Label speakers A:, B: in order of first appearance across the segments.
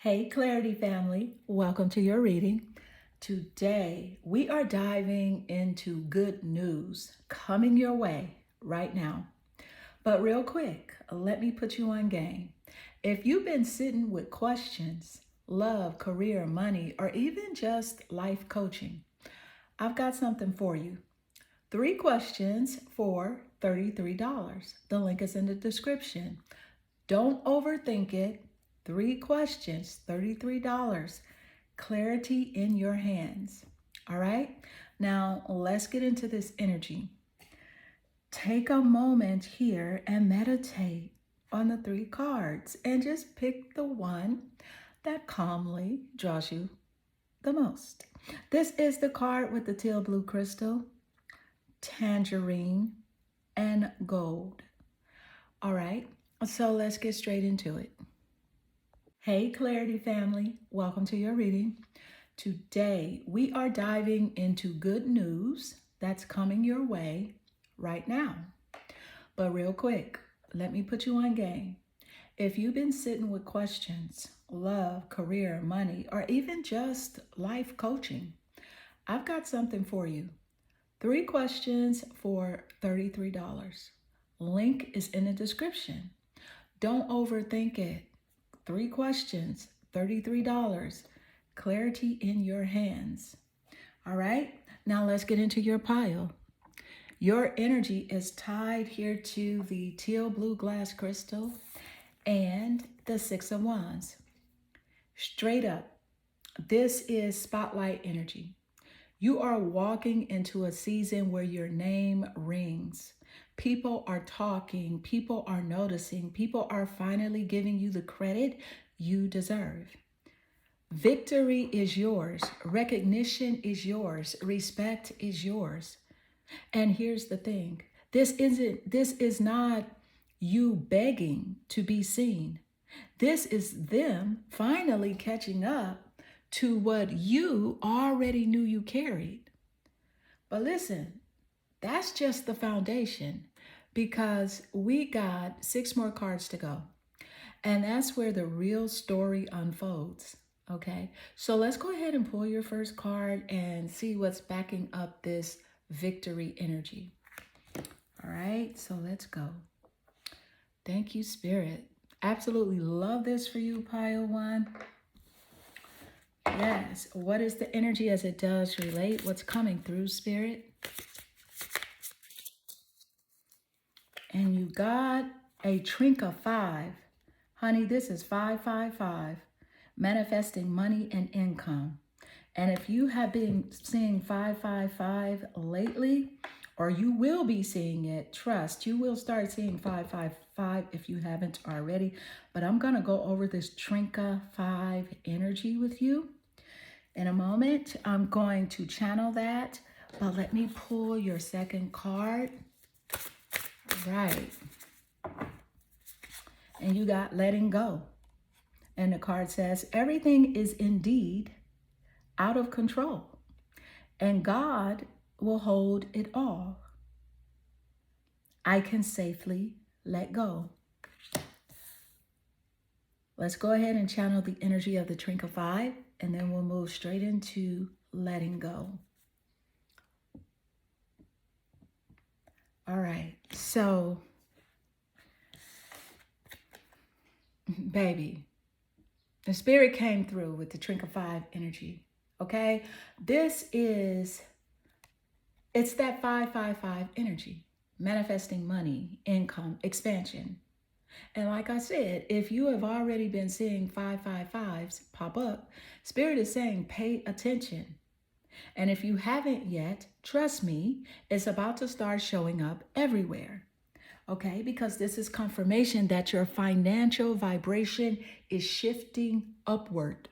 A: Hey, Clarity family, welcome to your reading. Today, we are diving into good news coming your way right now. But real quick, let me put you on game. If you've been sitting with questions, love, career, money, or even just life coaching, I've got something for you. 3 questions for $33. The link is in the description. Don't overthink it. 3 questions, $33. Clarity in your hands. All right? Now, let's get into this energy. Take a moment here and meditate on the 3 cards and just pick the one that calmly draws you the most. This is the card with the teal blue crystal, tangerine, and gold. All right, so let's get straight into it. Hey, Clarity family, welcome to your reading. Today, we are diving into good news that's coming your way right now. But real quick, let me put you on game. If you've been sitting with questions, love, career, money, or even just life coaching, I've got something for you. 3 questions for $33. Link is in the description. Don't overthink it. 3 questions, $33. Clarity in your hands. All right, now let's get into your pile. Your energy is tied here to the teal blue glass crystal and the Six of Wands. Straight up, this is spotlight energy. You are walking into a season where your name rings. People are talking, people are noticing, people are finally giving you the credit you deserve. Victory is yours, recognition is yours, respect is yours. And here's the thing. This is not you begging to be seen. This is them finally catching up to what you already knew you carried. But listen, that's just the foundation because we got 6 more cards to go. And that's where the real story unfolds. Okay, so let's go ahead and pull your first card and see what's backing up this victory energy. All right, so let's go. Thank you, Spirit. Absolutely love this for you, Pile 1. Yes, what is the energy as it does relate? What's coming through, Spirit? And you got a Trinket 5. Honey, this is 555. Manifesting money and income. And if you have been seeing 555 lately, or you will be seeing it, trust, you will start seeing 555 if you haven't already. But I'm going to go over this Trinket 5 energy with you. In a moment, I'm going to channel that, but let me pull your second card. Right. And you got letting go. And the card says, everything is indeed out of control, and God will hold it all. I can safely let go. Let's go ahead and channel the energy of the Trinket 5, and then we'll move straight into letting go. All right, so, baby, the Spirit came through with the Trinket 5 energy, okay? It's that 555 energy, manifesting money, income, expansion. And like I said, if you have already been seeing 555s pop up, Spirit is saying pay attention. And if you haven't yet, trust me, it's about to start showing up everywhere. Okay, because this is confirmation that your financial vibration is shifting upward.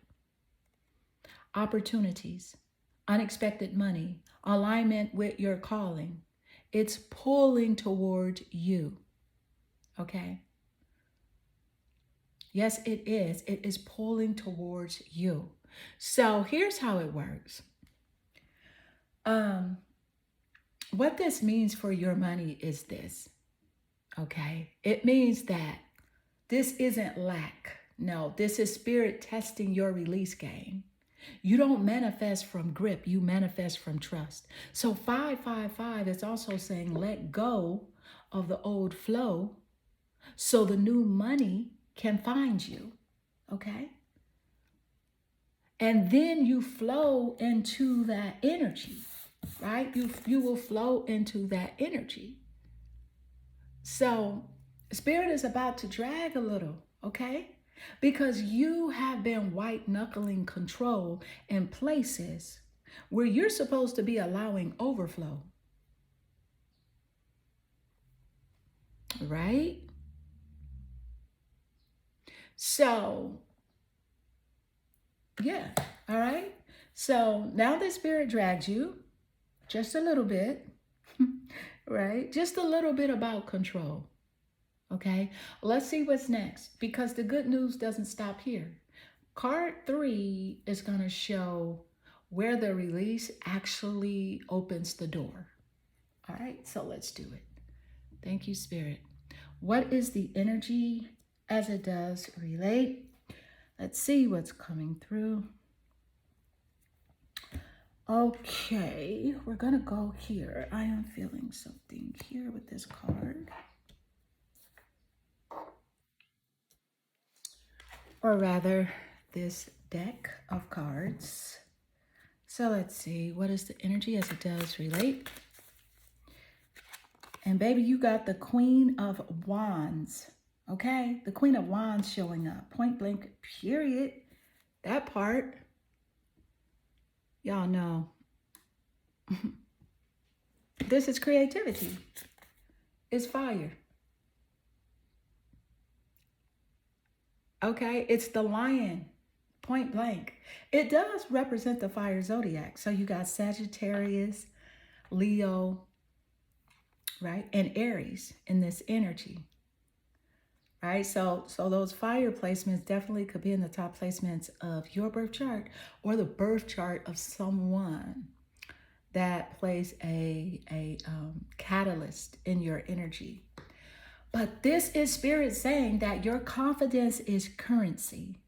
A: Opportunities, unexpected money, alignment with your calling. It's pulling toward you. Okay. Yes, it is. It is pulling towards you. So here's how it works. What this means for your money is this. Okay. It means that this isn't lack. No, this is spirit testing your release game. You don't manifest from grip, you manifest from trust. So 555 is also saying let go of the old flow so the new money can find you. Okay? And then you flow into that energy, right? You will flow into that energy. So spirit is about to drag a little, okay? Because you have been white knuckling control in places where you're supposed to be allowing overflow, right? So, yeah, all right. So now the spirit drags you just a little bit, right? Just a little bit about control. Okay, let's see what's next because the good news doesn't stop here. Card 3 is going to show where the release actually opens the door. All right, so let's do it. Thank you, Spirit. What is the energy as it does relate? Let's see what's coming through. Okay, we're going to go here. I am feeling something here with this card. Or rather, this deck of cards. So let's see, what is the energy as it does relate? And baby, you got the Queen of Wands, okay? The Queen of Wands showing up, point blank, period. That part, y'all know. This is creativity. It's fire. Okay, it's the lion, point blank. It does represent the fire zodiac. So you got Sagittarius, Leo, right? And Aries in this energy, right? So those fire placements definitely could be in the top placements of your birth chart or the birth chart of someone that plays a catalyst in your energy. But this is spirit saying that your confidence is currency.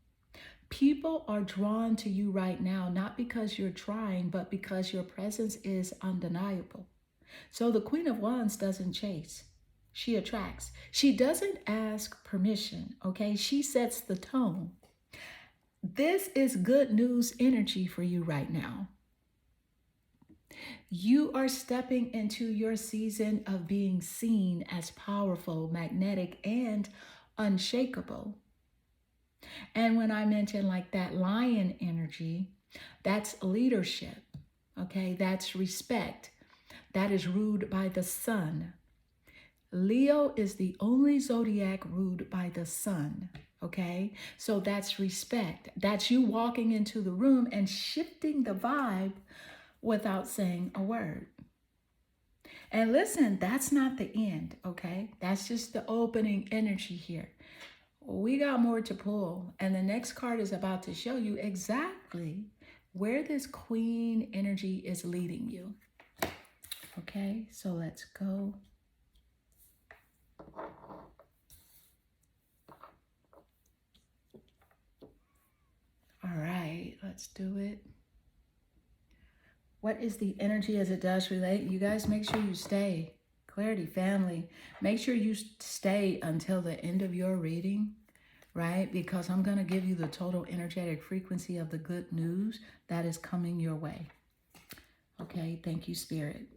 A: People are drawn to you right now, not because you're trying, but because your presence is undeniable. So the Queen of Wands doesn't chase. She attracts. She doesn't ask permission, okay? She sets the tone. This is good news energy for you right now. You are stepping into your season of being seen as powerful, magnetic, and unshakable. And when I mention like that lion energy, that's leadership, okay? That's respect. That is ruled by the sun. Leo is the only zodiac ruled by the sun, okay? So that's respect. That's you walking into the room and shifting the vibe without saying a word. And listen, that's not the end, okay? That's just the opening energy here. We got more to pull, and the next card is about to show you exactly where this queen energy is leading you. Okay, so let's go. All right, let's do it. What is the energy as it does relate? You guys make sure you stay. Clarity family, make sure you stay until the end of your reading, right? Because I'm going to give you the total energetic frequency of the good news that is coming your way. Okay, thank you, Spirit.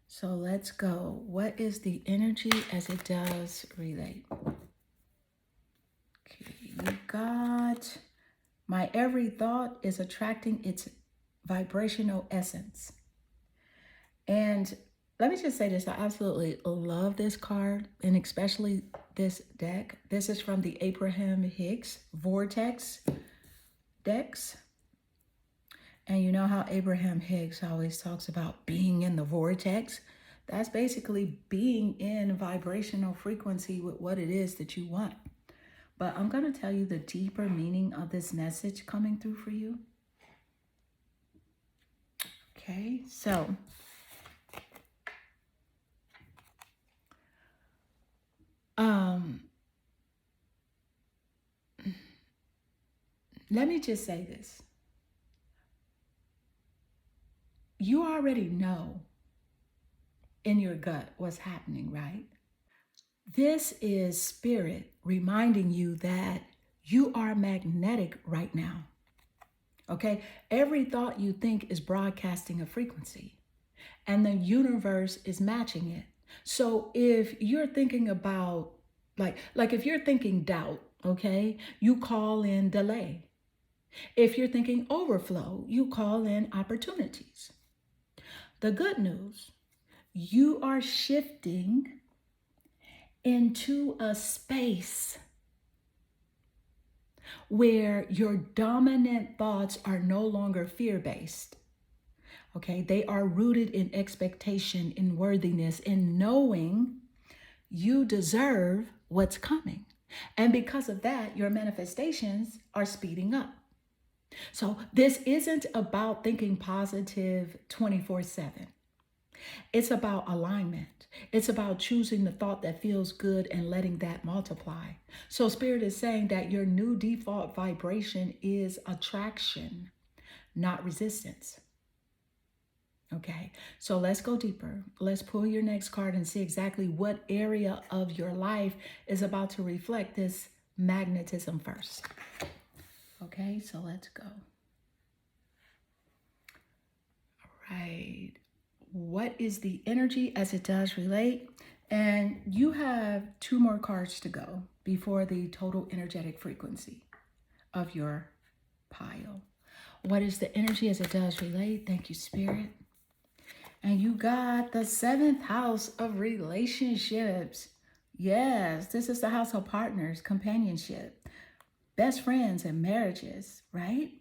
A: So let's go. What is the energy as it does relate? Okay, you got my every thought is attracting its vibrational essence. And let me just say this, I absolutely love this card and especially this deck. This is from the Abraham Hicks Vortex decks. And you know how Abraham Hicks always talks about being in the vortex? That's basically being in vibrational frequency with what it is that you want. But I'm going to tell you the deeper meaning of this message coming through for you. Okay, so let me just say this. You already know in your gut what's happening, right? This is spirit reminding you that you are magnetic right now. Okay? Every thought you think is broadcasting a frequency, and the universe is matching it. So if you're thinking about like if you're thinking doubt, okay, you call in delay. If you're thinking overflow, you call in opportunities. The good news, you are shifting into a space where your dominant thoughts are no longer fear-based. Okay, they are rooted in expectation, in worthiness, in knowing you deserve what's coming. And because of that, your manifestations are speeding up. So this isn't about thinking positive 24/7. It's about alignment. It's about choosing the thought that feels good and letting that multiply. So Spirit is saying that your new default vibration is attraction, not resistance. Okay, so let's go deeper. Let's pull your next card and see exactly what area of your life is about to reflect this magnetism first. Okay, so let's go. All right. What is the energy as it does relate? And you have 2 more cards to go before the total energetic frequency of your pile. What is the energy as it does relate? Thank you, Spirit. And you got the 7th house of relationships. Yes, this is the house of partners, companionship, best friends, and marriages, right?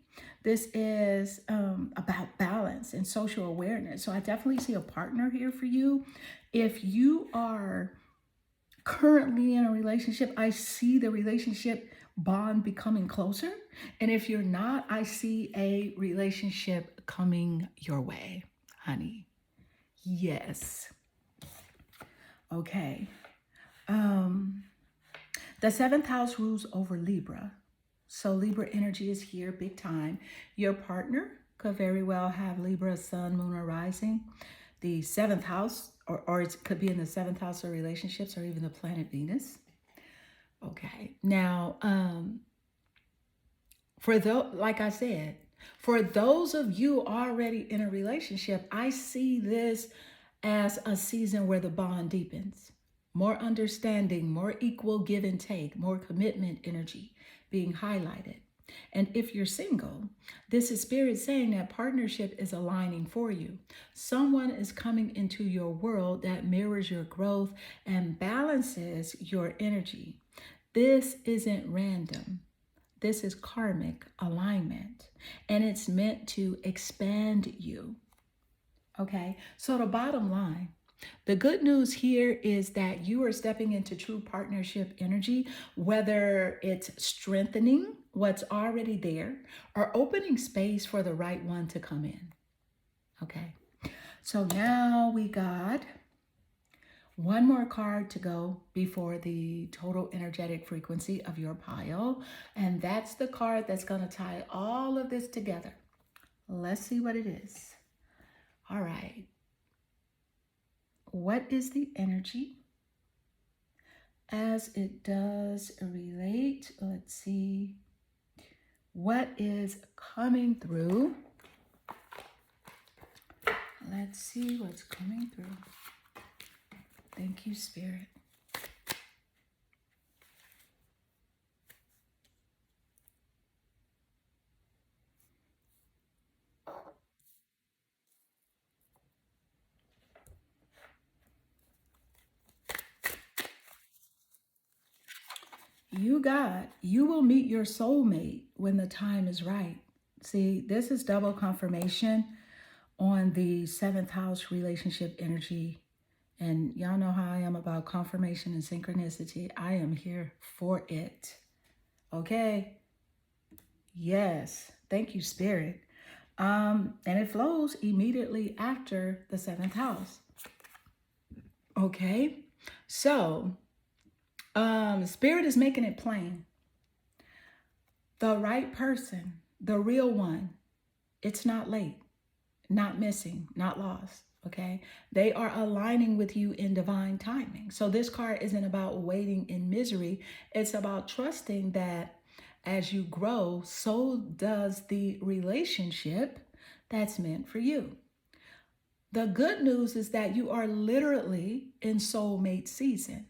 A: This is about balance and social awareness. So I definitely see a partner here for you. If you are currently in a relationship, I see the relationship bond becoming closer. And if you're not, I see a relationship coming your way, honey. Yes. Okay. The 7th house rules over Libra. So Libra energy is here big time. Your partner could very well have Libra, sun, moon, or rising. The 7th house, or it could be in the 7th house of relationships, or even the planet Venus. Okay. Now, like I said, for those of you already in a relationship, I see this as a season where the bond deepens. More understanding, more equal give and take, more commitment energy being highlighted. And if you're single, this is Spirit saying that partnership is aligning for you. Someone is coming into your world that mirrors your growth and balances your energy. This isn't random. This is karmic alignment, and it's meant to expand you. Okay, so the bottom line, the good news here is that you are stepping into true partnership energy, whether it's strengthening what's already there or opening space for the right one to come in. Okay, so now we got 1 more card to go before the total energetic frequency of your pile. And that's the card that's going to tie all of this together. Let's see what it is. All right. What is the energy as it does relate? Let's see. What is coming through? Let's see what's coming through. Thank you, Spirit. You will meet your soulmate when the time is right. See, this is double confirmation on the 7th house relationship energy. And y'all know how I am about confirmation and synchronicity. I am here for it. Okay? Yes. Thank you, Spirit. And it flows immediately after the 7th house. Okay? So, Spirit is making it plain. The right person, the real one, it's not late, not missing, not lost. Okay. They are aligning with you in divine timing. So this card isn't about waiting in misery. It's about trusting that as you grow, so does the relationship that's meant for you. The good news is that you are literally in soulmate season.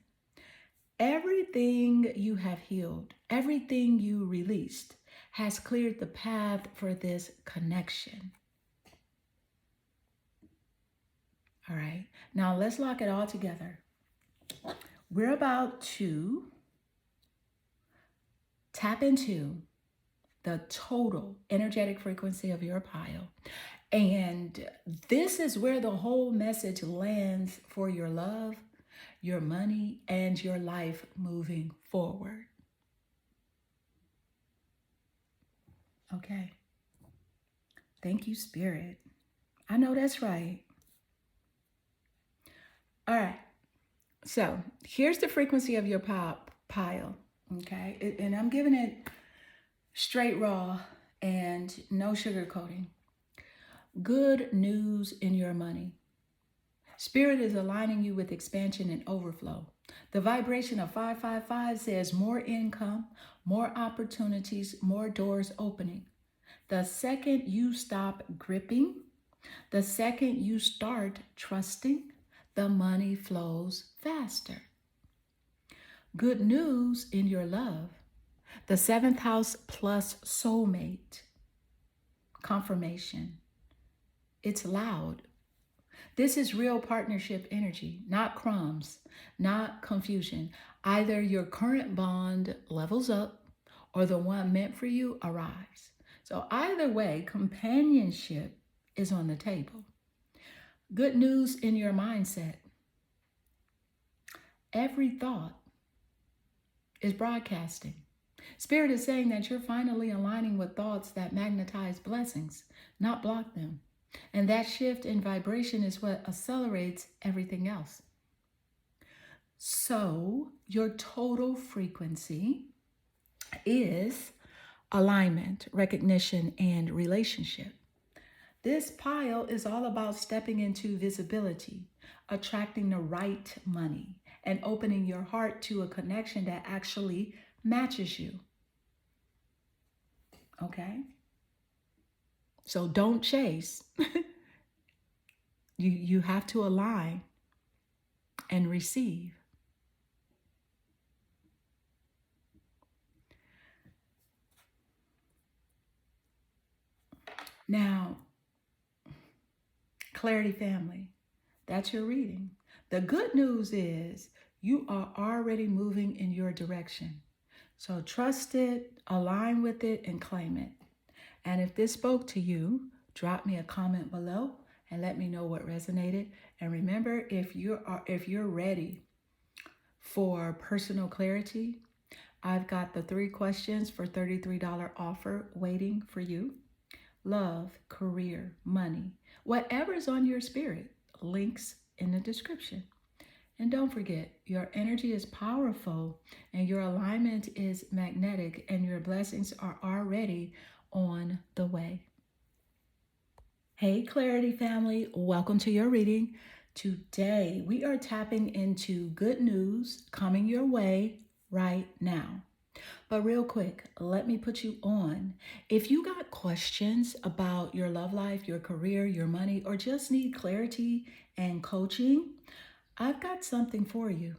A: Everything you have healed, everything you released has cleared the path for this connection. All right, now let's lock it all together. We're about to tap into the total energetic frequency of your pile. And this is where the whole message lands for your love, your money, and your life moving forward. Okay. Thank you, Spirit. I know that's right. All right. So here's the frequency of your pile. Okay. And I'm giving it straight raw and no sugarcoating. Good news in your money. Spirit is aligning you with expansion and overflow. The vibration of 555 says more income, more opportunities, more doors opening. The second you stop gripping, the second you start trusting, the money flows faster. Good news in your love. The 7th house plus soulmate. Confirmation. It's loud. This is real partnership energy, not crumbs, not confusion. Either your current bond levels up or the one meant for you arrives. So either way, companionship is on the table. Good news in your mindset. Every thought is broadcasting. Spirit is saying that you're finally aligning with thoughts that magnetize blessings, not block them. And that shift in vibration is what accelerates everything else. So your total frequency is alignment, recognition, and relationship. This pile is all about stepping into visibility, attracting the right money, and opening your heart to a connection that actually matches you. Okay? So don't chase. You have to align and receive. Now, Clarity family, that's your reading. The good news is you are already moving in your direction. So trust it, align with it, and claim it. And if this spoke to you, drop me a comment below and let me know what resonated. And remember, if you're ready for personal clarity, I've got the 3 questions for $33 offer waiting for you. Love, career, money, whatever's on your spirit, links in the description. And don't forget, your energy is powerful and your alignment is magnetic and your blessings are already on the way. Hey, Clarity family, welcome to your reading. Today, we are tapping into good news coming your way right now. But real quick, let me put you on. If you got questions about your love life, your career, your money, or just need clarity and coaching, I've got something for you.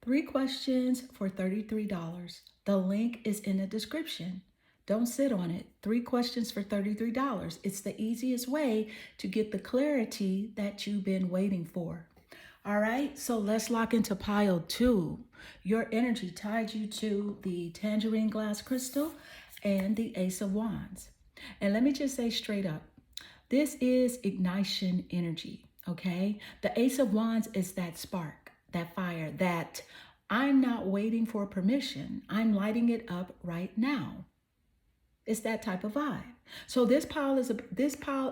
A: 3 questions for $33. The link is in the description. Don't sit on it. 3 questions for $33. It's the easiest way to get the clarity that you've been waiting for. All right, so let's lock into pile 2. Your energy tied you to the tangerine glass crystal and the Ace of Wands. And let me just say straight up, this is ignition energy, okay? The Ace of Wands is that spark, that fire, that I'm not waiting for permission. I'm lighting it up right now. It's that type of vibe. So this pile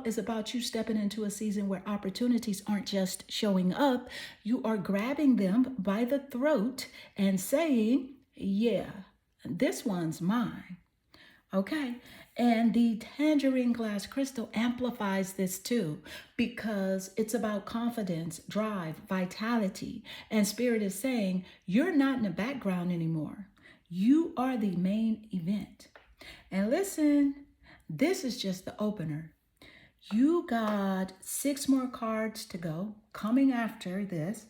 A: is about you stepping into a season where opportunities aren't just showing up. You are grabbing them by the throat and saying, yeah, this one's mine. Okay. And the tangerine glass crystal amplifies this too because it's about confidence, drive, vitality. And Spirit is saying, you're not in the background anymore. You are the main event. And listen, this is just the opener. You got 6 more cards to go coming after this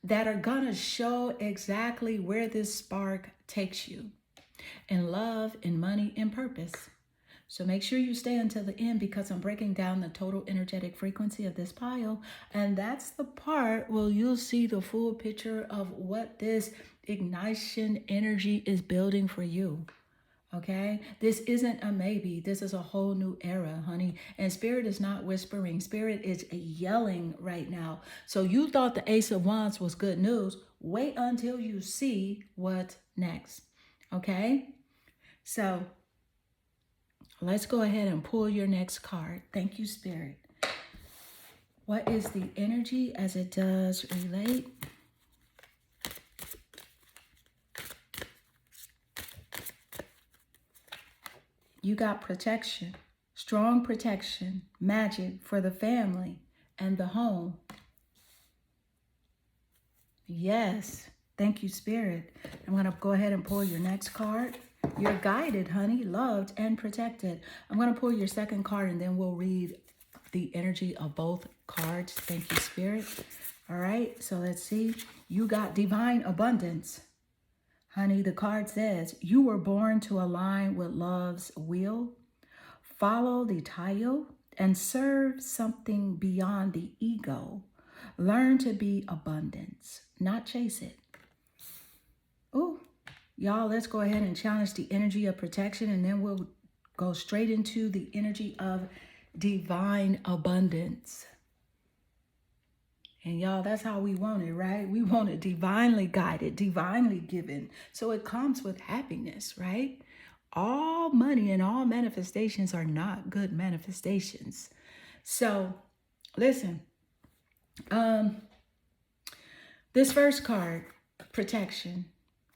A: that are gonna show exactly where this spark takes you in love, in money, in purpose. So make sure you stay until the end because I'm breaking down the total energetic frequency of this pile. And that's the part where you'll see the full picture of what this ignition energy is building for you. Okay, this isn't a maybe. This is a whole new era, honey. And Spirit is not whispering. Spirit is yelling right now. So you thought the Ace of Wands was good news. Wait until you see what's next. Okay, so let's go ahead and pull your next card. Thank you, Spirit. What is the energy as it does relate? You got protection, strong protection, magic for the family and the home. Yes. Thank you, Spirit. I'm going to go ahead and pull your next card. You're guided, honey, loved, and protected. I'm going to pull your second card, and then we'll read the energy of both cards. Thank you, Spirit. All right, so let's see. You got divine abundance. Honey, the card says, you were born to align with love's will, follow the tile, and serve something beyond the ego. Learn to be abundance, not chase it. Oh, y'all, let's go ahead and challenge the energy of protection, and then we'll go straight into the energy of divine abundance. And y'all, that's how we want it, right? We want it divinely guided, divinely given. So it comes with happiness, right? All money and all manifestations are not good manifestations. So listen, this first card, protection.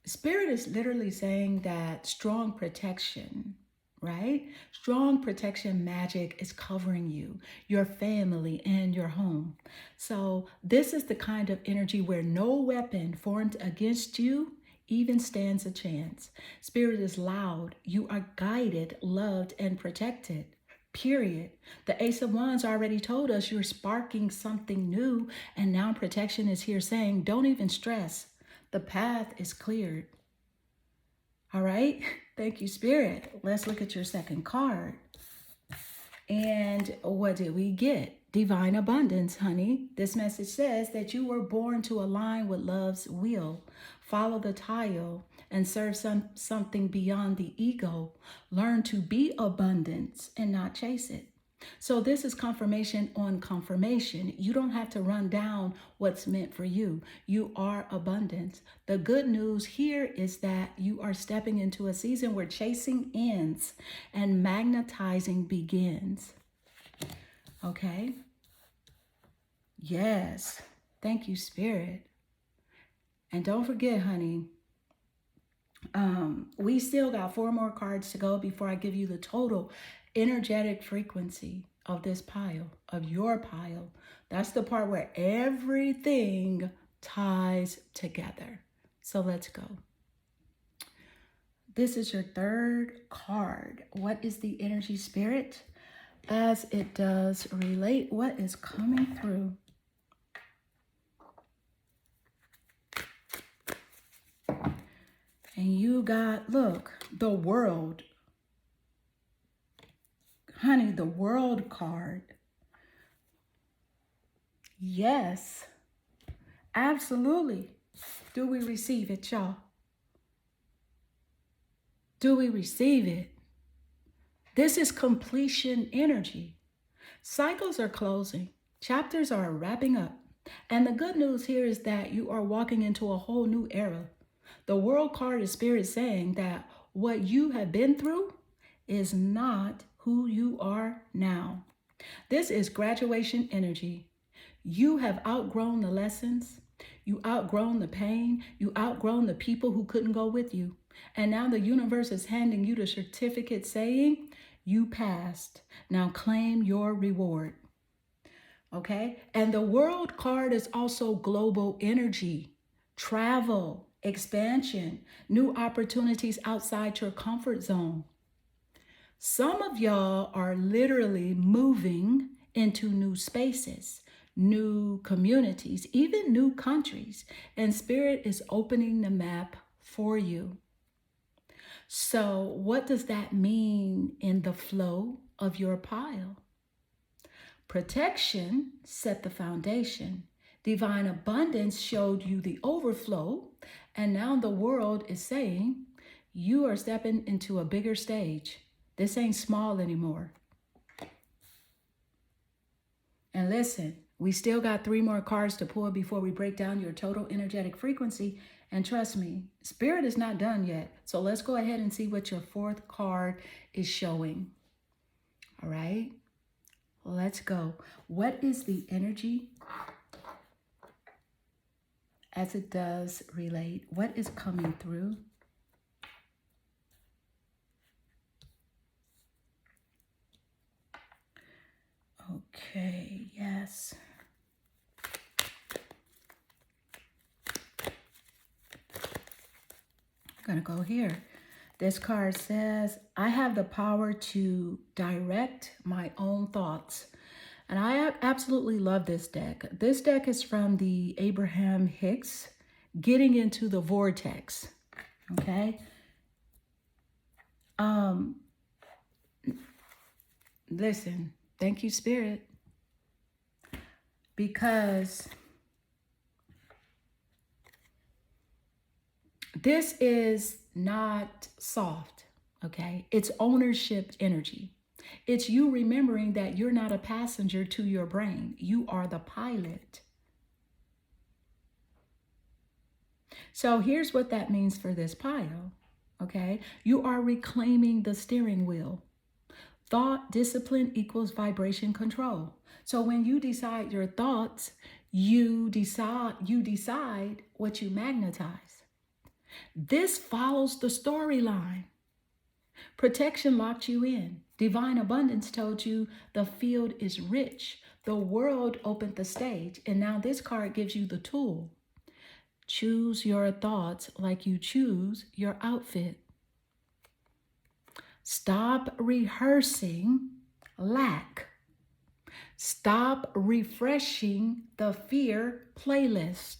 A: Spirit is literally saying that strong protection, right? Strong protection magic is covering you, your family, and your home. So this is the kind of energy where no weapon formed against you even stands a chance. Spirit is loud. You are guided, loved, and protected. Period. The Ace of Wands already told us you're sparking something new, and now protection is here saying, don't even stress. The path is cleared. All right. Thank you, Spirit. Let's look at your second card. And what did we get? Divine abundance, honey. This message says that you were born to align with love's will, follow the tile, and serve something beyond the ego. Learn to be abundance and not chase it. So this is confirmation on confirmation. You don't have to run down what's meant for you. You are abundance. The good news here is that you are stepping into a season where chasing ends and magnetizing begins. Okay? Yes. Thank you, Spirit. And don't forget, honey, we still got 4 more cards to go before I give you the total energetic frequency of this pile, of your pile. That's the part where everything ties together. So let's go. This is your third card. What is the energy, Spirit? As it does relate, what is coming through? And you got, look, the world. Honey, the world card. Yes, absolutely. Do we receive it, y'all? Do we receive it? This is completion energy. Cycles are closing. Chapters are wrapping up. And the good news here is that you are walking into a whole new era. The world card is Spirit saying that what you have been through is not who you are now. This is graduation energy. You have outgrown the lessons. You outgrown the pain. You outgrown the people who couldn't go with you. And now the universe is handing you the certificate saying, you passed. Now claim your reward. Okay? And the world card is also global energy, travel, expansion, new opportunities outside your comfort zone. Some of y'all are literally moving into new spaces, new communities, even new countries, and Spirit is opening the map for you. So, what does that mean in the flow of your pile? Protection set the foundation. Divine abundance showed you the overflow. And now the world is saying, you are stepping into a bigger stage. This ain't small anymore. And listen, we still got 3 more cards to pull before we break down your total energetic frequency. And trust me, Spirit is not done yet. So let's go ahead and see what your 4th card is showing. All right, let's go. What is the energy as it does relate? What is coming through? Okay, yes. I'm going to go here. This card says, I have the power to direct my own thoughts. And I absolutely love this deck. This deck is from the Abraham Hicks, Getting into the Vortex. Okay. Listen, thank you, Spirit, because this is not soft, okay? It's ownership energy. It's you remembering that you're not a passenger to your brain. You are the pilot. So here's what that means for this pile, okay? You are reclaiming the steering wheel. Thought discipline equals vibration control. So when you decide your thoughts, you decide what you magnetize. This follows the storyline. Protection locked you in. Divine abundance told you the field is rich. The world opened the stage. And now this card gives you the tool. Choose your thoughts like you choose your outfit. Stop rehearsing lack. Stop refreshing the fear playlist.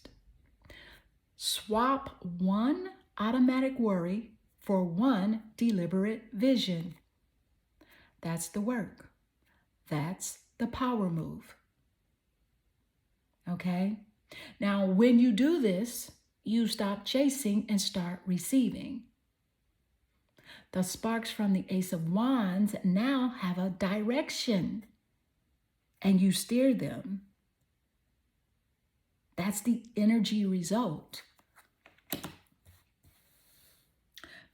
A: Swap one automatic worry for one deliberate vision. That's the work. That's the power move. Okay? Now, when you do this, you stop chasing and start receiving. The sparks from the Ace of Wands now have a direction, and you steer them. That's the energy result.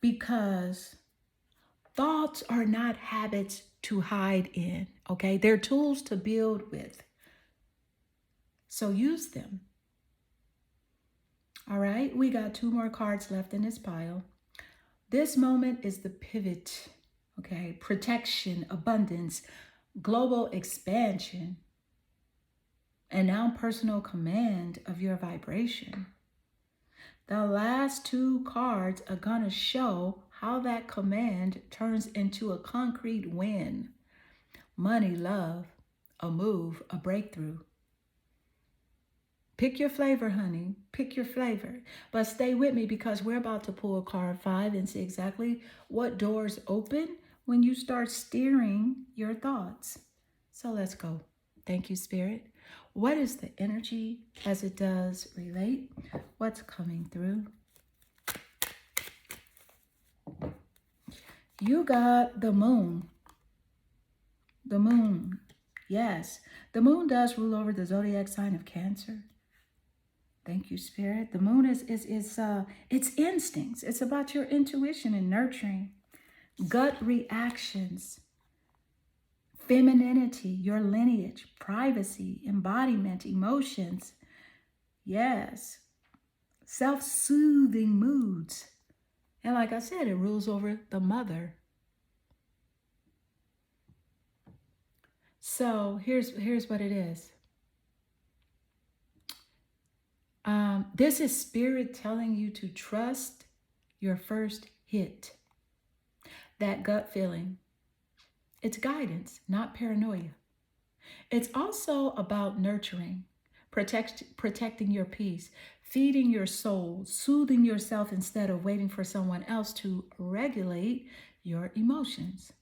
A: Because thoughts are not habits to hide in, okay? They're tools to build with. So use them. All right, we got 2 more cards left in this pile. This moment is the pivot, okay? Protection, abundance, global expansion, and now personal command of your vibration. The last 2 cards are going to show how that command turns into a concrete win. Money, love, a move, a breakthrough. Pick your flavor, honey. Pick your flavor. But stay with me because we're about to pull card 5 and see exactly what doors open when you start steering your thoughts. So let's go. Thank you, Spirit. What is the energy as it does relate? What's coming through? You got the moon. The moon. Yes, the moon does rule over the zodiac sign of Cancer. Thank you, Spirit. The moon is it's instincts. It's about your intuition and nurturing, gut reactions, femininity, your lineage, privacy, embodiment, emotions. Yes, self-soothing moods And like I said, it rules over the mother. So here's what it is. This is spirit telling you to trust your first hit, that gut feeling. It's guidance, not paranoia. It's also about nurturing, protecting your peace, feeding your soul, soothing yourself instead of waiting for someone else to regulate your emotions.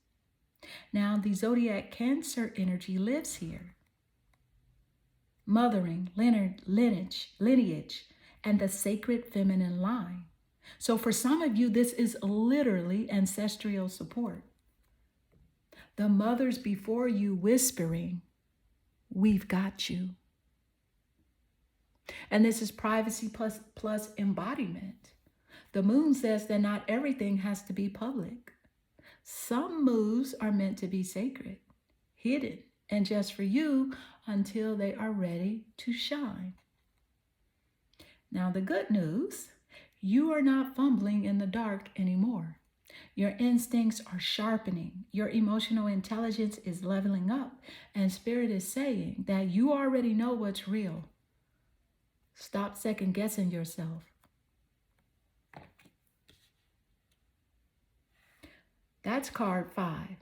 A: Now, the zodiac Cancer energy lives here. Mothering, lineage, and the sacred feminine line. So for some of you, this is literally ancestral support. The mothers before you whispering, "We've got you." And this is privacy plus embodiment. The moon says that not everything has to be public. Some moves are meant to be sacred, hidden, and just for you until they are ready to shine. Now, the good news, you are not fumbling in the dark anymore. Your instincts are sharpening. Your emotional intelligence is leveling up. And Spirit is saying that you already know what's real. Stop second guessing yourself. That's card 5.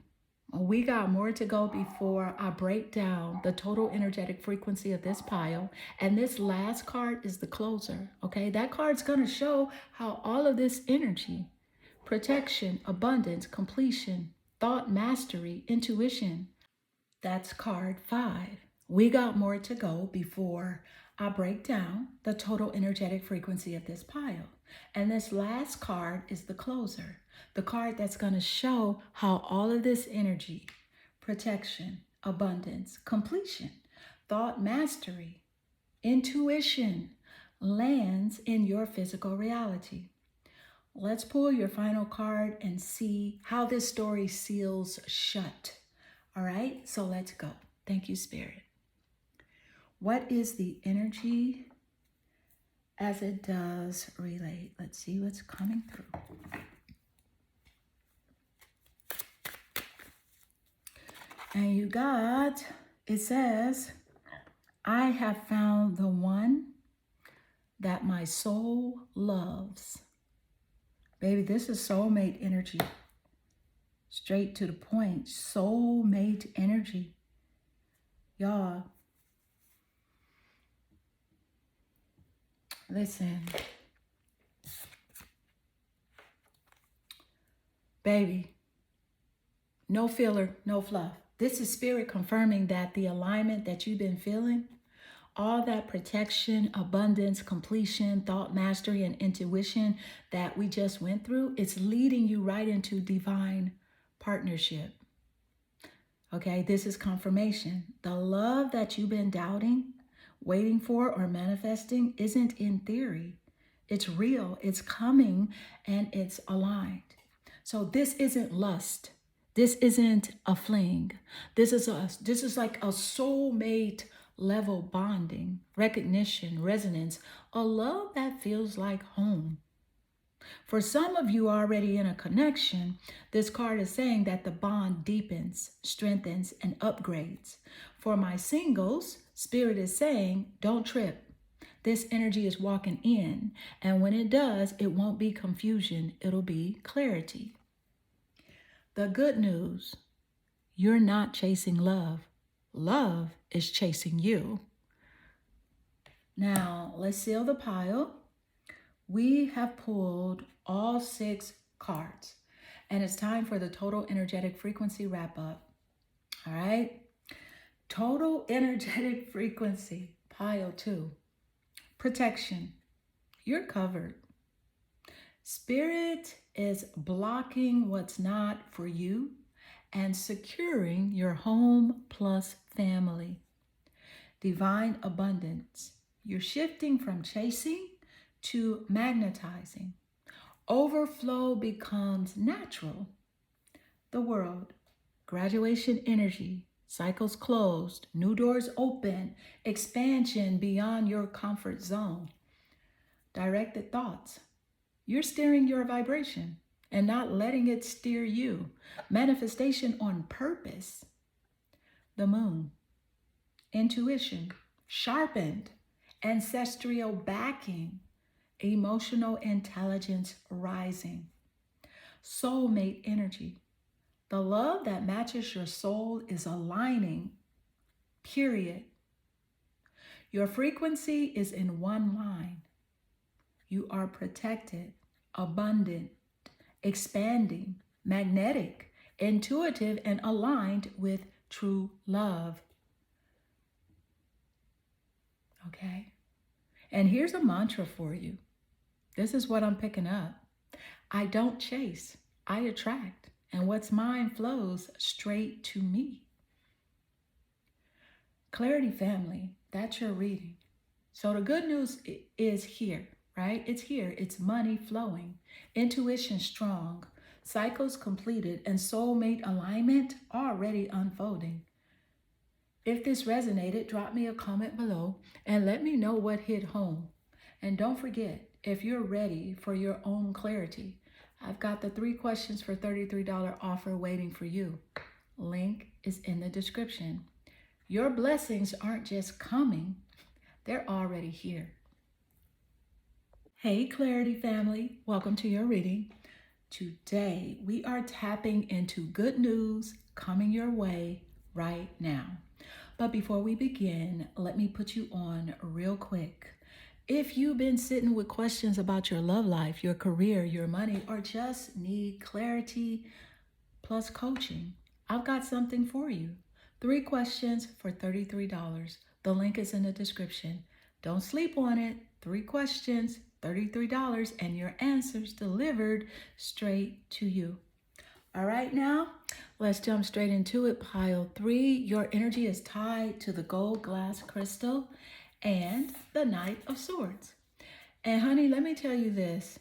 A: We got more to go before I break down the total energetic frequency of this pile. And this last card is the closer, okay? That card's going to show how all of this energy, protection, abundance, completion, thought mastery, intuition, that's card 5. We got more to go before I break down the total energetic frequency of this pile. And this last card is the closer, the card that's going to show how all of this energy, protection, abundance, completion, thought mastery, intuition lands in your physical reality. Let's pull your final card and see how this story seals shut. All right, so let's go. Thank you, Spirit. What is the energy as it does relate? Let's see what's coming through. And you got, it says, I have found the one that my soul loves. Baby, this is soulmate energy. Straight to the point. Soulmate energy. Y'all, listen. Baby, no filler, no fluff. This is Spirit confirming that the alignment that you've been feeling, all that protection, abundance, completion, thought mastery, and intuition that we just went through, it's leading you right into divine partnership. Okay, this is confirmation. The love that you've been doubting, waiting for, or manifesting isn't in theory. It's real, it's coming, and it's aligned. So this isn't lust. This isn't a fling. This is like a soulmate level bonding, recognition, resonance, a love that feels like home. For some of you already in a connection, this card is saying that the bond deepens, strengthens, and upgrades. For my singles, Spirit is saying, don't trip. This energy is walking in, and when it does, it won't be confusion, it'll be clarity. The good news, you're not chasing love. Love is chasing you. Now, let's seal the pile. We have pulled all 6 cards, and it's time for the total energetic frequency wrap up. All right. Total energetic frequency, pile 2. Protection. You're covered. Spirit is blocking what's not for you and securing your home plus family. Divine abundance. You're shifting from chasing to magnetizing. Overflow becomes natural. The world. Graduation energy. Cycles closed. New doors open. Expansion beyond your comfort zone. Directed thoughts. You're steering your vibration and not letting it steer you. Manifestation on purpose. The moon. Intuition. Sharpened. Ancestral backing. Emotional intelligence rising. Soulmate energy. The love that matches your soul is aligning. Period. Your frequency is in one line. You are protected, abundant, expanding, magnetic, intuitive, and aligned with true love. Okay? And here's a mantra for you. This is what I'm picking up. I don't chase, I attract, and what's mine flows straight to me. Clarity family, that's your reading. So the good news is here, right? It's here. It's money flowing, intuition strong, cycles completed, and soulmate alignment already unfolding. If this resonated, drop me a comment below and let me know what hit home. And don't forget, if you're ready for your own clarity, I've got the 3 questions for $33 offer waiting for you. Link is in the description. Your blessings aren't just coming, they're already here. Hey, Clarity family, welcome to your reading. Today, we are tapping into good news coming your way right now. But before we begin, let me put you on real quick. If you've been sitting with questions about your love life, your career, your money, or just need clarity plus coaching, I've got something for you. 3 questions for $33. The link is in the description. Don't sleep on it. 3 questions, $33, and your answers delivered straight to you. All right, now let's jump straight into it. Pile 3, your energy is tied to the gold glass crystal and the Knight of Swords. And honey, let me tell you this,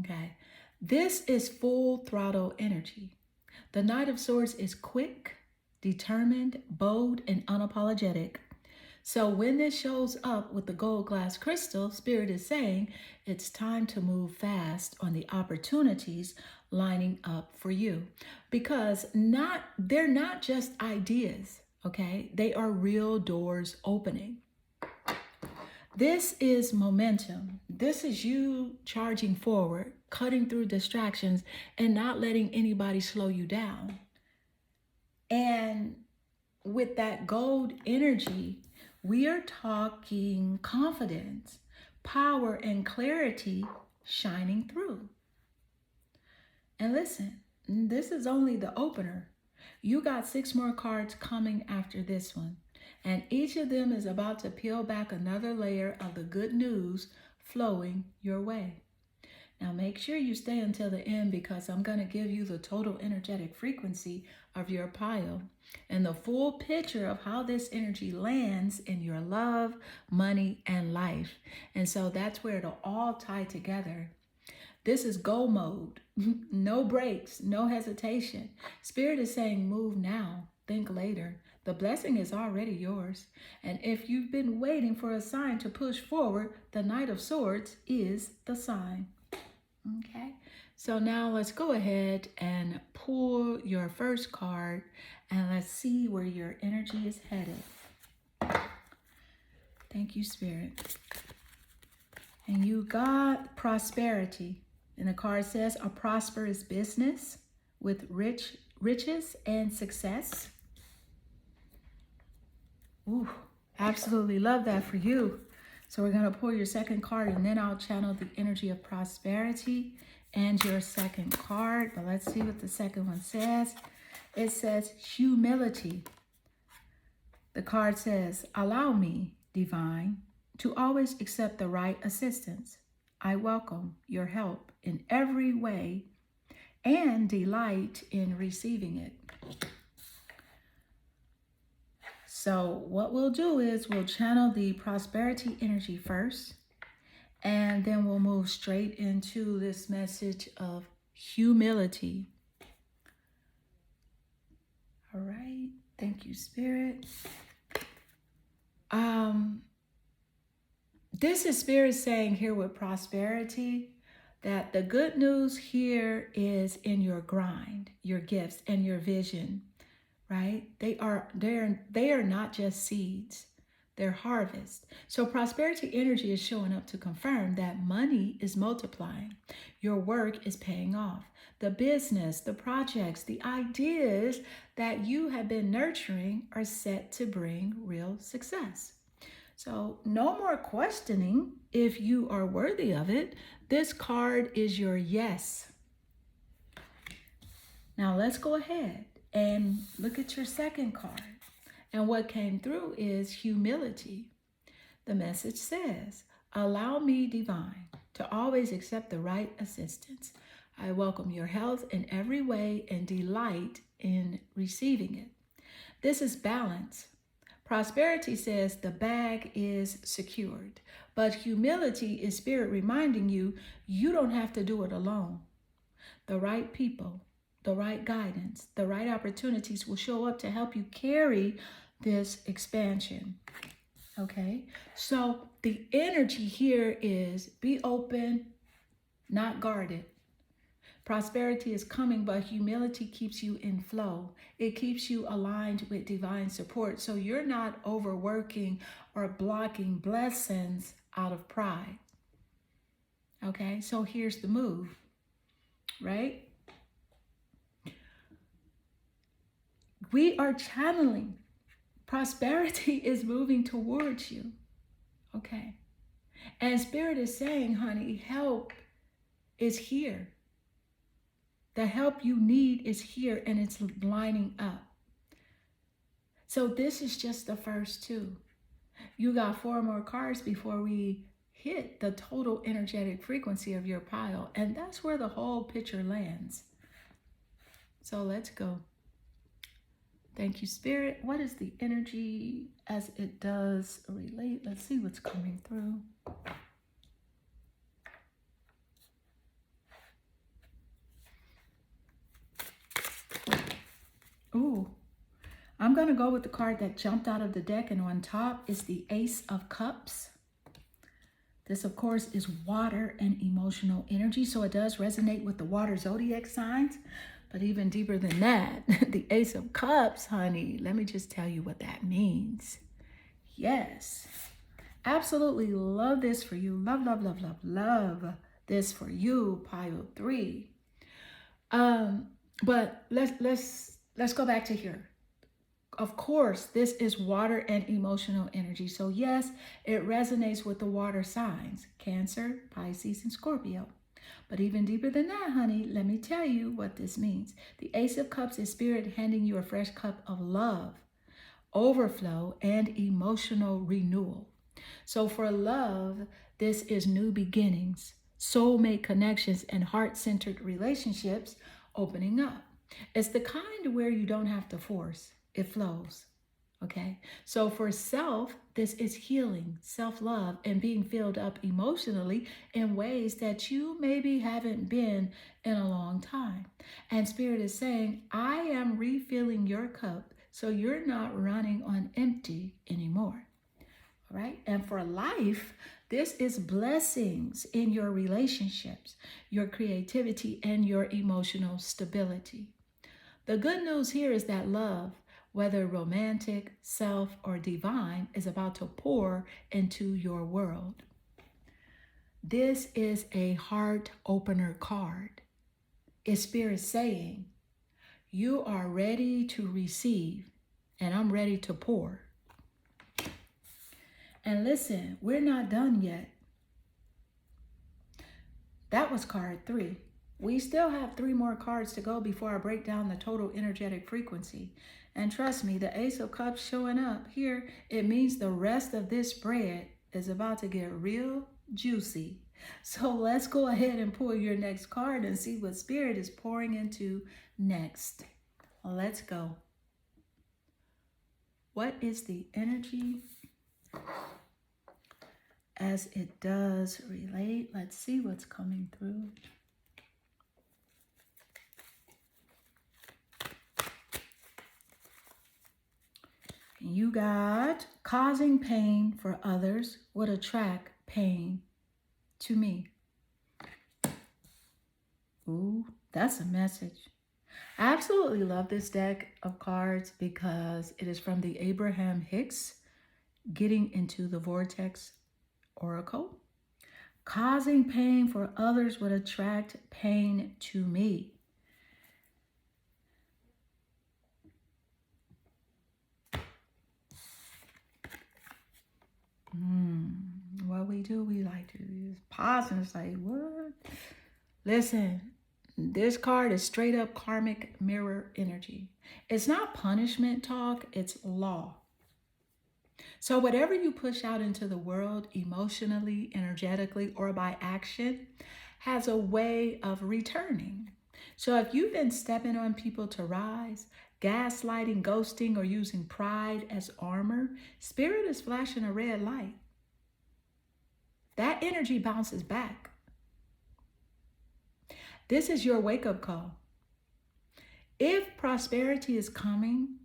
A: okay? This is full throttle energy. The Knight of Swords is quick, determined, bold, and unapologetic. So when this shows up with the gold glass crystal, Spirit is saying it's time to move fast on the opportunities lining up for you. Because they're not just ideas, okay? They are real doors opening. This is momentum. This is you charging forward, cutting through distractions, and not letting anybody slow you down. And with that gold energy, we are talking confidence, power, and clarity shining through. And listen, this is only the opener. You got 6 more cards coming after this one. And each of them is about to peel back another layer of the good news flowing your way. Now make sure you stay until the end because I'm going to give you the total energetic frequency of your pile and the full picture of how this energy lands in your love, money, and life. And so that's where it'll all tie together. This is go mode. No breaks, no hesitation. Spirit is saying move now, think later. The blessing is already yours. And if you've been waiting for a sign to push forward, the Knight of Swords is the sign. Okay, so now let's go ahead and pull your first card and let's see where your energy is headed. Thank you, Spirit. And you got prosperity. And the card says a prosperous business with riches and success. Ooh, absolutely love that for you. So we're going to pull your second card and then I'll channel the energy of prosperity and your second card. But let's see what the second one says. It says humility. The card says, allow me, divine, to always accept the right assistance. I welcome your help in every way and delight in receiving it. So what we'll do is we'll channel the prosperity energy first, and then we'll move straight into this message of humility. All right. Thank you, Spirit. This is Spirit saying here with prosperity that the good news here is in your grind, your gifts, and your vision, right? They are not just seeds. They're harvest. So prosperity energy is showing up to confirm that money is multiplying. Your work is paying off. The business, the projects, the ideas that you have been nurturing are set to bring real success. So, no more questioning if you are worthy of it. This card is your yes. Now, let's go ahead and look at your second card. And what came through is humility. The message says, allow me, divine, to always accept the right assistance. I welcome your health in every way and delight in receiving it. This is balance. Prosperity says the bag is secured, but humility is spirit reminding you you don't have to do it alone. The right people, the right guidance, the right opportunities will show up to help you carry this expansion. Okay, so the energy here is be open, not guarded. Prosperity is coming, but humility keeps you in flow. It keeps you aligned with divine support. So you're not overworking or blocking blessings out of pride. Okay, so here's the move, right? We are channeling. Prosperity is moving towards you. Okay. And Spirit is saying, honey, help is here. The help you need is here and it's lining up. So this is just the first two. You got 4 more cards before we hit the total energetic frequency of your pile. And that's where the whole picture lands. So let's go. Thank you, Spirit. What is the energy as it does relate? Let's see what's coming through. Ooh, I'm going to go with the card that jumped out of the deck, and on top is the Ace of Cups. This, of course, is water and emotional energy, so it does resonate with the water zodiac signs. But even deeper than that, the Ace of Cups, honey, let me just tell you what that means. Yes, absolutely love this for you. Love, love, love, love, love this for you, pile 3. But let's go back to here. Of course, this is water and emotional energy. So yes, it resonates with the water signs, Cancer, Pisces, and Scorpio. But even deeper than that, honey, let me tell you what this means. The Ace of Cups is Spirit handing you a fresh cup of love, overflow, and emotional renewal. So for love, this is new beginnings, soulmate connections, and heart-centered relationships opening up. It's the kind where you don't have to force. It flows. Okay. So for self, this is healing, self-love, and being filled up emotionally in ways that you maybe haven't been in a long time. And Spirit is saying, I am refilling your cup so you're not running on empty anymore. All right. And for life, this is blessings in your relationships, your creativity, and your emotional stability. The good news here is that love, whether romantic, self, or divine, is about to pour into your world. This is a heart opener card. It's Spirit saying, you are ready to receive, and I'm ready to pour. And listen, we're not done yet. That was card 3. We still have 3 more cards to go before I break down the total energetic frequency. And trust me, the Ace of Cups showing up here, it means the rest of this spread is about to get real juicy. So let's go ahead and pull your next card and see what Spirit is pouring into next. Let's go. What is the energy as it does relate? Let's see what's coming through. You got causing pain for others would attract pain to me. Ooh, that's a message. I absolutely love this deck of cards because it is from the Abraham Hicks Getting into the Vortex Oracle. Causing pain for others would attract pain to me. What we do, we like to just pause and say, what? Listen, this card is straight up karmic mirror energy. It's not punishment talk, it's law. So, whatever you push out into the world emotionally, energetically, or by action has a way of returning. So, if you've been stepping on people to rise, gaslighting, ghosting, or using pride as armor, spirit is flashing a red light. That energy bounces back. This is your wake up call. If prosperity is coming,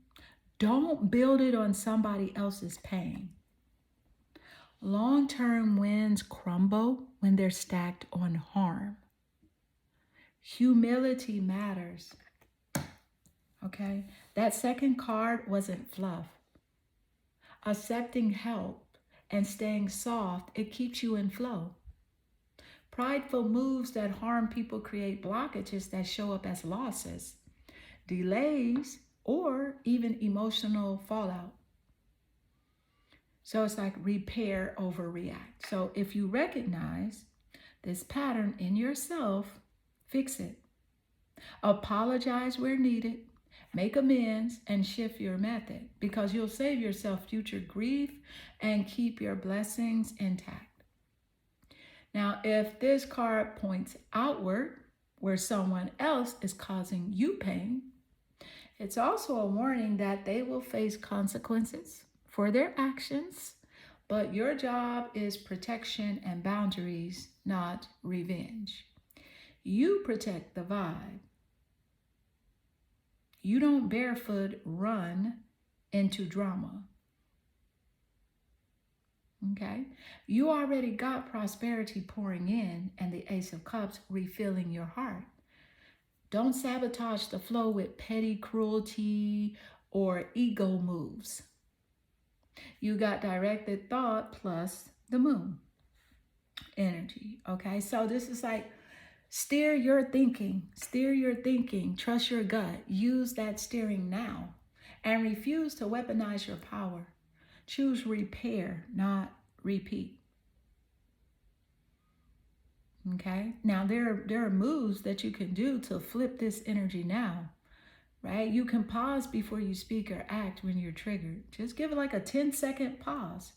A: don't build it on somebody else's pain. Long-term winds crumble when they're stacked on harm. Humility matters. Okay? That second card wasn't fluff. Accepting help and staying soft, it keeps you in flow. Prideful moves that harm people create blockages that show up as losses, delays, or even emotional fallout. So it's like repair over react. So if you recognize this pattern in yourself, fix it. Apologize where needed, make amends, and shift your method because you'll save yourself future grief and keep your blessings intact. Now, if this card points outward where someone else is causing you pain, it's also a warning that they will face consequences for their actions, but your job is protection and boundaries, not revenge. You protect the vibe. You don't barefoot run into drama. Okay? You already got prosperity pouring in and the Ace of Cups refilling your heart. Don't sabotage the flow with petty cruelty or ego moves. You got directed thought plus the moon energy. Okay? So this is like steer your thinking, trust your gut, use that steering now, and refuse to weaponize your power. Choose repair, not repeat. Okay? Now, there are moves that you can do to flip this energy now, right? You can pause before you speak or act when you're triggered. Just give it like a 10-second pause.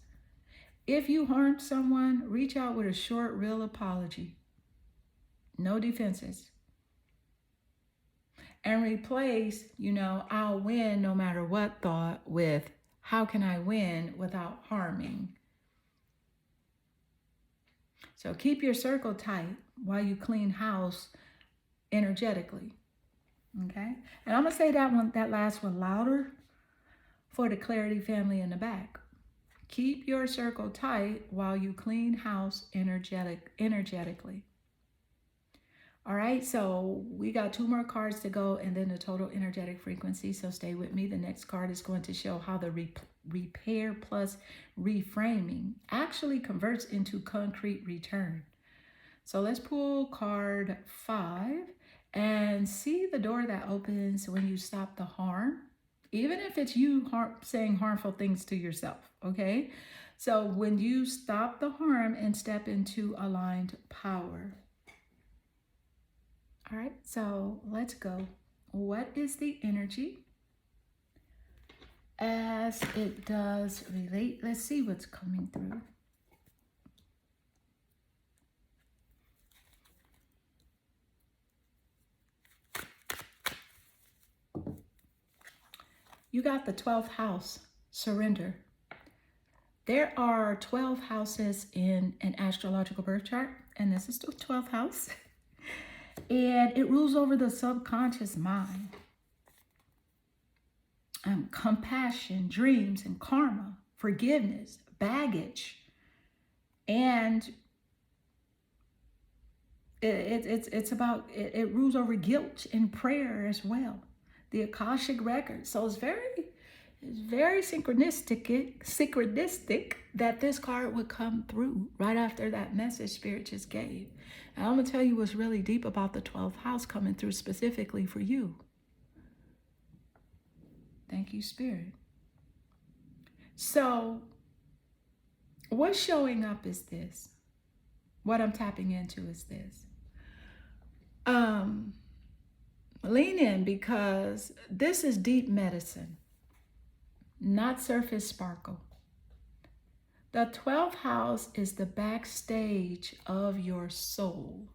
A: If you harmed someone, reach out with a short, real apology. No defenses. And replace, I'll win no matter what thought with how can I win without harming? So keep your circle tight while you clean house energetically. Okay? And I'm going to say that last one louder for the Clarity family in the back. Keep your circle tight while you clean house energetically. All right, so we got 2 more cards to go and then the total energetic frequency. So stay with me. The next card is going to show how the repair plus reframing actually converts into concrete return. So let's pull card 5 and see the door that opens when you stop the harm, even if it's you saying harmful things to yourself, okay? So when you stop the harm and step into aligned power. All right, so let's go. What is the energy as it does relate? Let's see what's coming through. You got the 12th house, surrender. There are 12 houses in an astrological birth chart, and this is the 12th house. And it rules over the subconscious mind. Compassion, dreams, and karma, forgiveness, baggage, and It's about, it rules over guilt and prayer as well. The Akashic record. So it's very synchronistic that this card would come through right after that message Spirit just gave. And I'm going to tell you what's really deep about the 12th house coming through specifically for you. Thank you, Spirit. So what's showing up is this. What I'm tapping into is this. Lean in, because this is deep medicine, not surface sparkle. The 12th house is the backstage of your soul,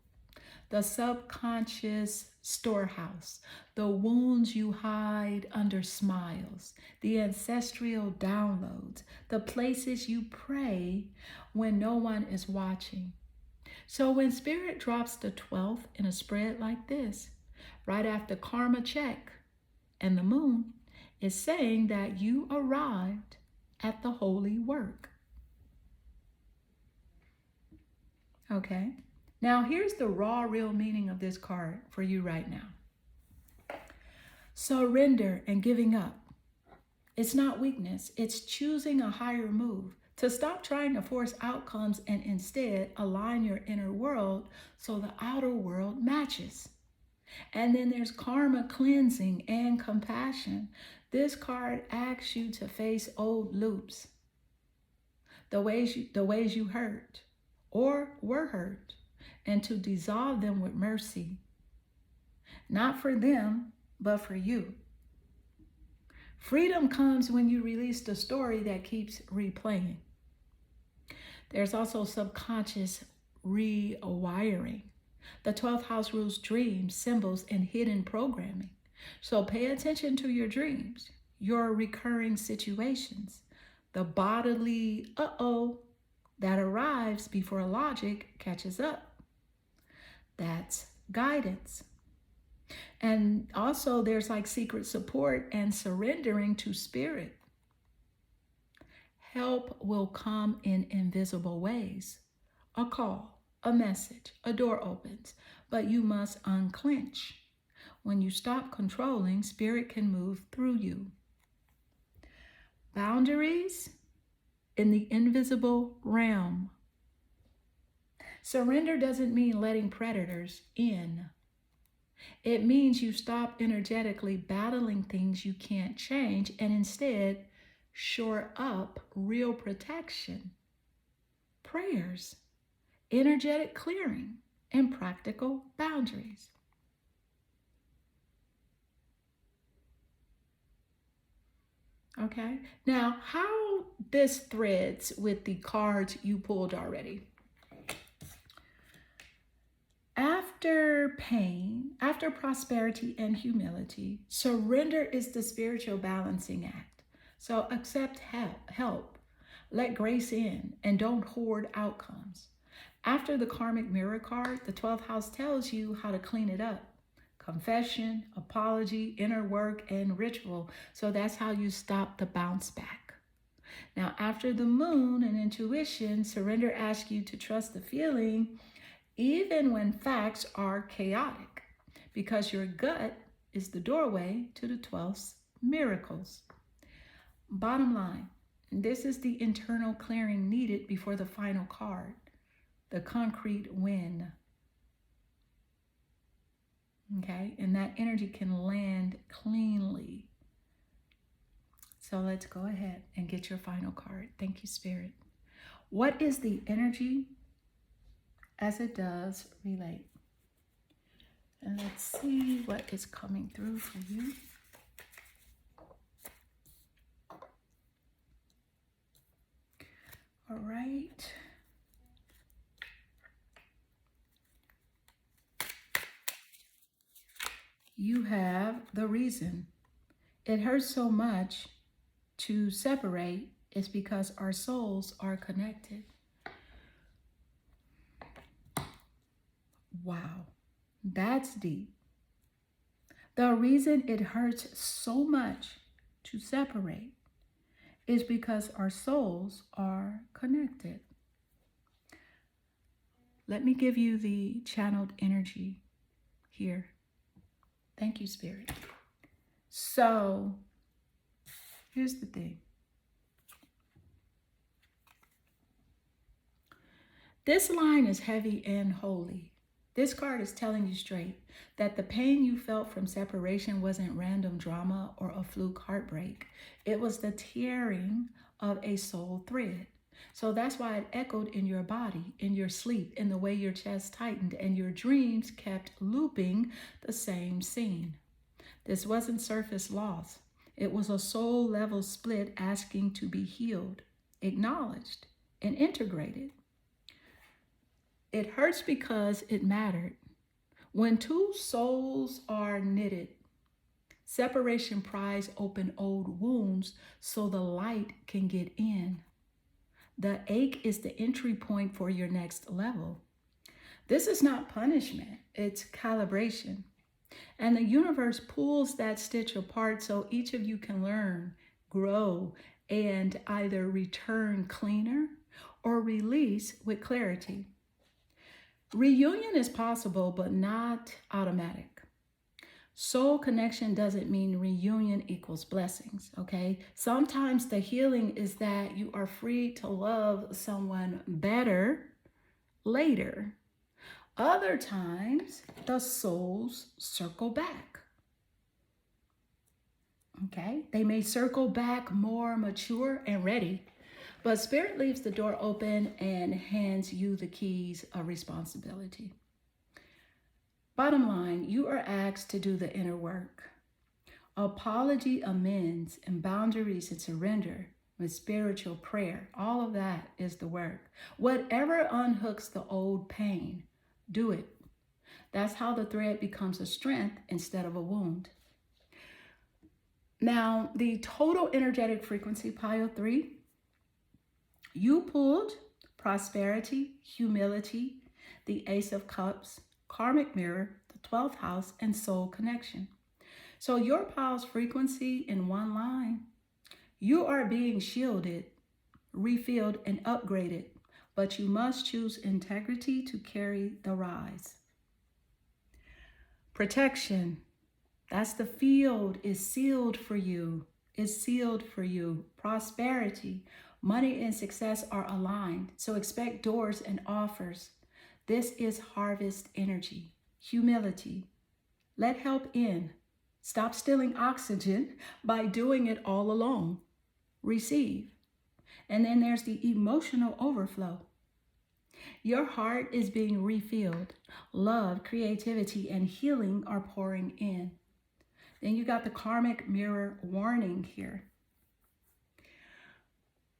A: the subconscious storehouse, the wounds you hide under smiles, the ancestral downloads, the places you pray when no one is watching. So when Spirit drops the 12th in a spread like this, right after karma check and the moon, is saying that you arrived at the holy work. Okay, now here's the raw, real meaning of this card for you right now. Surrender and giving up. It's not weakness, it's choosing a higher move. To stop trying to force outcomes and instead align your inner world so the outer world matches. And then there's karma cleansing and compassion. This card asks you to face old loops, the ways you hurt or were hurt, and to dissolve them with mercy. Not for them, but for you. Freedom comes when you release the story that keeps replaying. There's also subconscious rewiring. The 12th house rules dreams, symbols, and hidden programming. So pay attention to your dreams, your recurring situations, the bodily that arrives before logic catches up. That's guidance. And also there's like secret support and surrendering to Spirit. Help will come in invisible ways. A call, a message, a door opens, but you must unclench. When you stop controlling, Spirit can move through you. Boundaries in the invisible realm. Surrender doesn't mean letting predators in. It means you stop energetically battling things you can't change and instead shore up real protection, prayers, energetic clearing, and practical boundaries. Okay, now how this threads with the cards you pulled already. After pain, after prosperity and humility, surrender is the spiritual balancing act. So accept help, let grace in, and don't hoard outcomes. After the karmic mirror card, the 12th house tells you how to clean it up. Confession, apology, inner work, and ritual. So that's how you stop the bounce back. Now, after the moon and intuition, surrender asks you to trust the feeling even when facts are chaotic, because your gut is the doorway to the 12th miracles. Bottom line, this is the internal clearing needed before the final card, the concrete win. Okay, and that energy can land cleanly. So let's go ahead and get your final card. Thank you, Spirit. What is the energy as it does relate? And let's see what is coming through for you. All right. You have the reason. It hurts so much to separate is because our souls are connected. Wow, that's deep. The reason it hurts so much to separate is because our souls are connected. Let me give you the channeled energy here. Thank you, Spirit. So here's the thing. This line is heavy and holy. This card is telling you straight that the pain you felt from separation wasn't random drama or a fluke heartbreak. It was the tearing of a soul thread. So that's why it echoed in your body, in your sleep, in the way your chest tightened, and your dreams kept looping the same scene. This wasn't surface loss. It was a soul level split asking to be healed, acknowledged, and integrated. It hurts because it mattered. When two souls are knitted, separation pries open old wounds so the light can get in. The ache is the entry point for your next level. This is not punishment, it's calibration. And the universe pulls that stitch apart so each of you can learn, grow, and either return cleaner or release with clarity. Reunion is possible, but not automatic. Soul connection doesn't mean reunion equals blessings, okay? Sometimes the healing is that you are free to love someone better later. Other times, the souls circle back. Okay? They may circle back more mature and ready, but Spirit leaves the door open and hands you the keys of responsibility. Bottom line, you are asked to do the inner work. Apology, amends, and boundaries and surrender with spiritual prayer. All of that is the work. Whatever unhooks the old pain, do it. That's how the thread becomes a strength instead of a wound. Now, the total energetic frequency, pile 3, you pulled prosperity, humility, the Ace of Cups, karmic mirror, the 12th house, and soul connection. So your pile's frequency in one line, you are being shielded, refilled, and upgraded, but you must choose integrity to carry the rise. Protection, that's the field, is sealed for you, is sealed for you. Prosperity, money and success are aligned, so expect doors and offers. This is harvest energy. Humility, let help in. Stop stealing oxygen by doing it all alone. Receive. And then there's the emotional overflow. Your heart is being refilled. Love, creativity, and healing are pouring in. Then you got the karmic mirror warning here.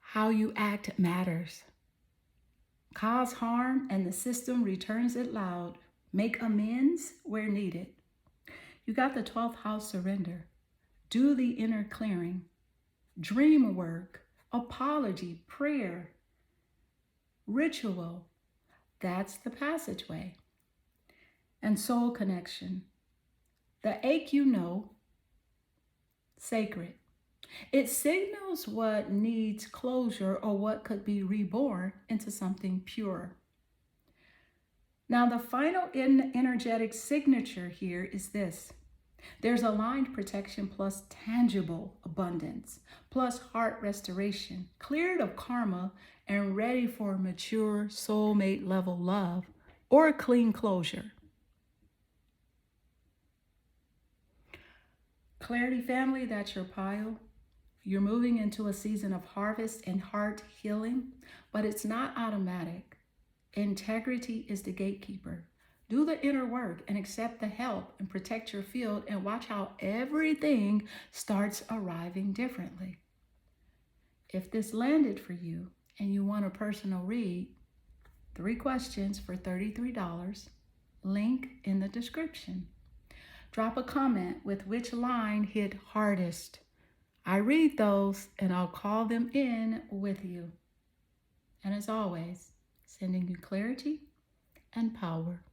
A: How you act matters. Cause harm and the system returns it loud. Make amends where needed. You got the 12th house surrender. Do the inner clearing. Dream work. Apology. Prayer. Ritual. That's the passageway. And soul connection. The ache you know. Sacred. It signals what needs closure or what could be reborn into something pure. Now, the final energetic signature here is this. There's aligned protection plus tangible abundance, plus heart restoration, cleared of karma and ready for mature soulmate level love or clean closure. Clarity family, that's your pile. You're moving into a season of harvest and heart healing, but it's not automatic. Integrity is the gatekeeper. Do the inner work and accept the help and protect your field and watch how everything starts arriving differently. If this landed for you and you want a personal read, 3 questions for $33, link in the description. Drop a comment with which line hit hardest. I read those and I'll call them in with you. And as always, sending you clarity and power.